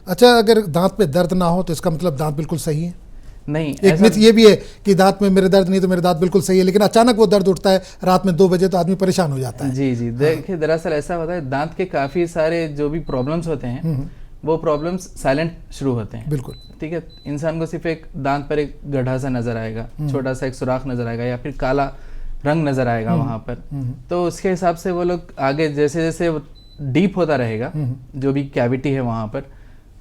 अच्छा, अगर दांत पे दर्द ना हो तो इसका मतलब दांत बिल्कुल सही है? नहीं, एक मिथ ये भी है कि दांत में मेरे दर्द नहीं तो मेरे दांत बिल्कुल सही है, लेकिन अचानक वो दर्द उठता है रात में 2 बजे तो आदमी परेशान हो जाता है। जी जी, देखिए दरअसल ऐसा होता है, दांत के काफ़ी सारे जो भी प्रॉब्लम्स होते हैं वो प्रॉब्लम्स साइलेंट शुरू होते हैं। बिल्कुल। ठीक है, इंसान को सिर्फ एक दांत पर एक गड्ढा सा नजर आएगा, छोटा सा एक सुराख नजर आएगा, या फिर काला रंग नजर आएगा वहां पर। तो उसके हिसाब से वो लोग आगे जैसे जैसे डीप होता रहेगा जो भी कैविटी है वहां पर,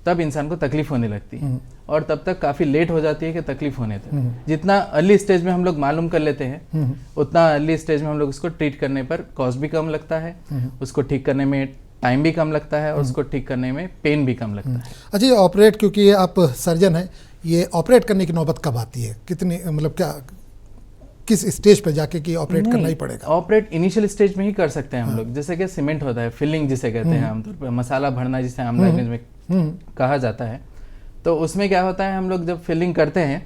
तब इंसान को तकलीफ होने लगती है, और तब तक काफ़ी लेट हो जाती है कि तकलीफ होने तक। जितना अर्ली स्टेज में हम लोग मालूम कर लेते हैं, उतना अर्ली स्टेज में हम लोग उसको ट्रीट करने पर कॉस्ट भी कम लगता है, उसको ठीक करने में टाइम भी कम लगता है, और उसको ठीक करने में पेन भी कम लगता है। अच्छा, ये ऑपरेट, क्योंकि ये आप सर्जन हैं, ये ऑपरेट करने की नौबत कब आती है? कितनी, मतलब क्या, किस स्टेज पे जाके कि ऑपरेट करना ही पड़ेगा? ऑपरेट इनिशियल स्टेज में ही कर सकते हैं हम लोग, जैसे कि सीमेंट होता है, फिलिंग जिसे कहते हैं आमतौर पर, मसाला भरना जिसे आम लैंग्वेज में कहा जाता है। तो उसमें क्या होता है, हम लोग जब फिलिंग करते हैं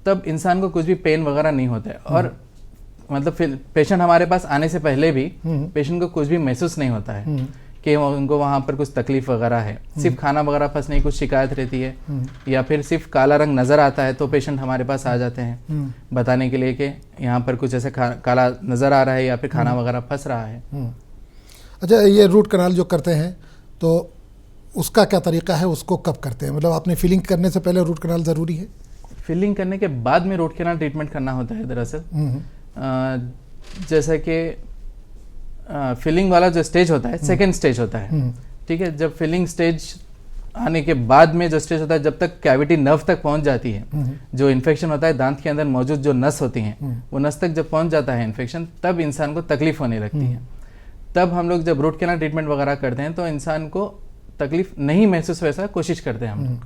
तब इंसान को कुछ भी पेन वगैरह नहीं होता है, और मतलब पेशेंट हमारे पास आने से पहले भी पेशेंट को कुछ भी महसूस नहीं होता है कि उनको वहाँ पर कुछ तकलीफ वगैरह है। सिर्फ खाना वगैरह फंसने की कुछ शिकायत रहती है, या फिर सिर्फ काला रंग नज़र आता है तो पेशेंट हमारे पास आ जाते हैं बताने के लिए कि यहाँ पर कुछ ऐसे काला नज़र आ रहा है, या फिर खाना वगैरह फंस रहा है। अच्छा, ये रूट कनाल जो करते हैं तो उसका क्या तरीका है, उसको कब करते हैं? मतलब आपने फिलिंग करने से पहले रूट कनाल ज़रूरी है? फिलिंग करने के बाद में रूट कैनाल ट्रीटमेंट करना होता है दरअसल। जैसे कि फिलिंग वाला जो स्टेज होता है सेकेंड स्टेज होता है। ठीक है, जब फिलिंग स्टेज आने के बाद में जो स्टेज होता है, जब तक कैविटी नर्व तक पहुंच जाती है, जो इन्फेक्शन होता है दांत के अंदर मौजूद जो नस होती हैं, वो नस तक जब पहुंच जाता है इन्फेक्शन, तब इंसान को तकलीफ होने लगती है। तब हम लोग जब रूट कैनाल ट्रीटमेंट वगैरह करते हैं तो इंसान को तकलीफ नहीं महसूस, वैसा कोशिश करते हैं हम लोग।